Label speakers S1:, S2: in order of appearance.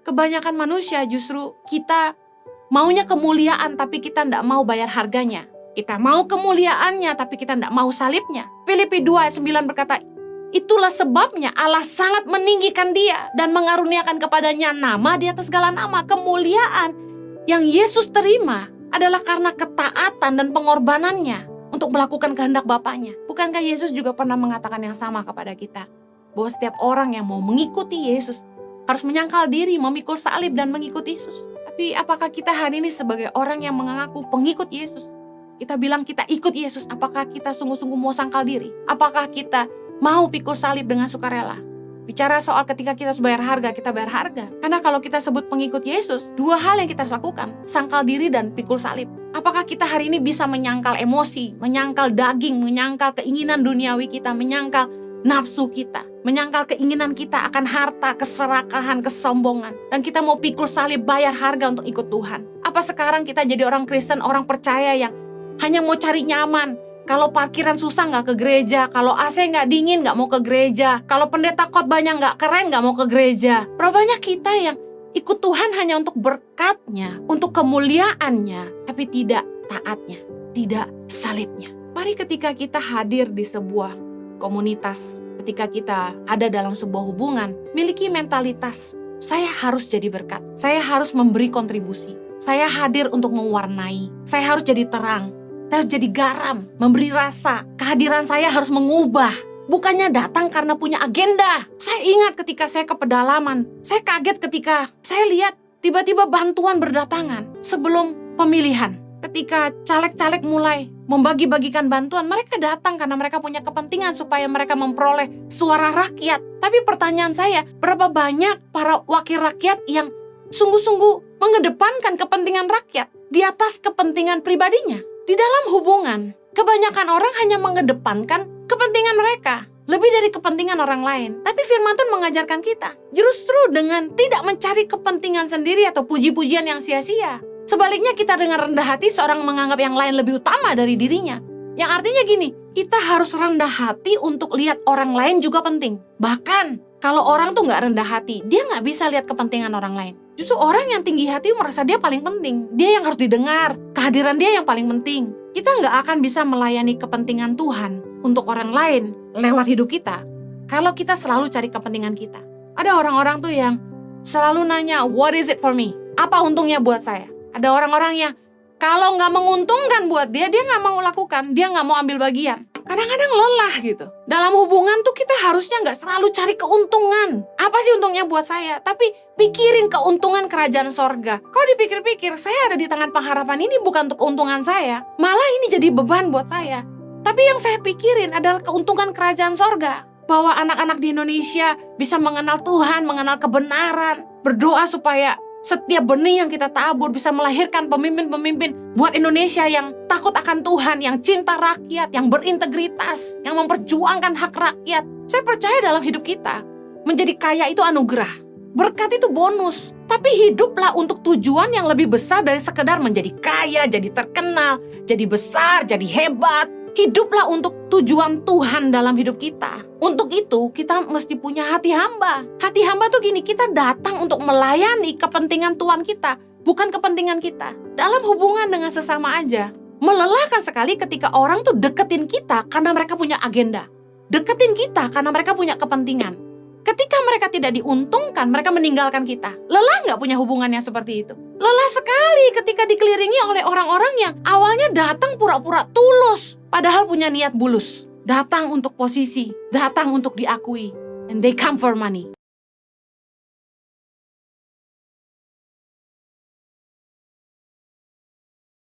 S1: Kebanyakan manusia justru kita maunya kemuliaan tapi kita tidak mau bayar harganya. Kita mau kemuliaannya tapi kita tidak mau salibnya. Filipi 2 ayat 9 berkata, itulah sebabnya Allah sangat meninggikan dia dan mengaruniakan kepadanya nama di atas segala nama. Kemuliaan yang Yesus terima adalah karena ketaatan dan pengorbanannya untuk melakukan kehendak Bapaknya. Bukankah Yesus juga pernah mengatakan yang sama kepada kita? Bahwa setiap orang yang mau mengikuti Yesus harus menyangkal diri, memikul salib dan mengikuti Yesus. Tapi apakah kita hari ini sebagai orang yang mengaku pengikut Yesus? Kita bilang kita ikut Yesus, apakah kita sungguh-sungguh mau sangkal diri? Apakah kita mau pikul salib dengan sukarela? Bicara soal ketika kita harus bayar harga, kita bayar harga. Karena kalau kita sebut pengikut Yesus, dua hal yang kita harus lakukan, sangkal diri dan pikul salib. Apakah kita hari ini bisa menyangkal emosi, menyangkal daging, menyangkal keinginan duniawi kita, menyangkal nafsu kita, menyangkal keinginan kita akan harta, keserakahan, kesombongan, dan kita mau pikul salib, bayar harga untuk ikut Tuhan? Apa sekarang kita jadi orang Kristen, orang percaya yang hanya mau cari nyaman? Kalau parkiran susah nggak ke gereja, kalau AC nggak dingin nggak mau ke gereja, kalau pendeta khotbahnya nggak keren nggak mau ke gereja. Berapa banyak kita yang ikut Tuhan hanya untuk berkatnya, untuk kemuliaannya, tapi tidak taatnya, tidak salibnya. Mari ketika kita hadir di sebuah komunitas, ketika kita ada dalam sebuah hubungan, miliki mentalitas, saya harus jadi berkat, saya harus memberi kontribusi, saya hadir untuk mewarnai, saya harus jadi terang, saya harus jadi garam, memberi rasa, kehadiran saya harus mengubah, bukannya datang karena punya agenda. Saya ingat ketika saya ke pedalaman, saya kaget ketika saya lihat tiba-tiba bantuan berdatangan sebelum pemilihan. Ketika caleg-caleg mulai membagi-bagikan bantuan, mereka datang karena mereka punya kepentingan supaya mereka memperoleh suara rakyat. Tapi pertanyaan saya, berapa banyak para wakil rakyat yang sungguh-sungguh mengedepankan kepentingan rakyat di atas kepentingan pribadinya? Di dalam hubungan, kebanyakan orang hanya mengedepankan kepentingan mereka lebih dari kepentingan orang lain. Tapi firman Tuhan mengajarkan kita, justru dengan tidak mencari kepentingan sendiri atau puji-pujian yang sia-sia. Sebaliknya kita dengan rendah hati seorang menganggap yang lain lebih utama dari dirinya. Yang artinya gini, kita harus rendah hati untuk lihat orang lain juga penting. Bahkan kalau orang tuh gak rendah hati, dia gak bisa lihat kepentingan orang lain. Justru orang yang tinggi hati merasa dia paling penting. Dia yang harus didengar, kehadiran dia yang paling penting. Kita gak akan bisa melayani kepentingan Tuhan untuk orang lain lewat hidup kita kalau kita selalu cari kepentingan kita. Ada orang-orang tuh yang selalu nanya, what is it for me? Apa untungnya buat saya? Ada orang-orang yang kalau nggak menguntungkan buat dia nggak mau lakukan, dia nggak mau ambil bagian. Kadang-kadang lelah gitu. Dalam hubungan tuh kita harusnya nggak selalu cari keuntungan. Apa sih untungnya buat saya? Tapi pikirin keuntungan kerajaan sorga. Kalau dipikir-pikir, saya ada di tangan pengharapan ini bukan untuk keuntungan saya. Malah ini jadi beban buat saya. Tapi yang saya pikirin adalah keuntungan kerajaan sorga. Bahwa anak-anak di Indonesia bisa mengenal Tuhan, mengenal kebenaran. Berdoa supaya setiap benih yang kita tabur bisa melahirkan pemimpin-pemimpin buat Indonesia yang takut akan Tuhan, yang cinta rakyat, yang berintegritas, yang memperjuangkan hak rakyat. Saya percaya dalam hidup kita, menjadi kaya itu anugerah, berkat itu bonus. Tapi hiduplah untuk tujuan yang lebih besar dari sekedar menjadi kaya, jadi terkenal, jadi besar, jadi hebat. Hiduplah untuk tujuan Tuhan dalam hidup kita. Untuk itu kita mesti punya hati hamba. Hati hamba tuh gini, kita datang untuk melayani kepentingan Tuhan kita, bukan kepentingan kita. Dalam hubungan dengan sesama aja, melelahkan sekali ketika orang tuh deketin kita karena mereka punya agenda. Deketin kita karena mereka punya kepentingan. Ketika mereka tidak diuntungkan, mereka meninggalkan kita. Lelah nggak punya hubungan yang seperti itu? Lelah sekali ketika dikelilingi oleh orang-orang yang awalnya datang pura-pura tulus, padahal punya niat bulus. Datang untuk posisi, datang untuk diakui. And they come for money.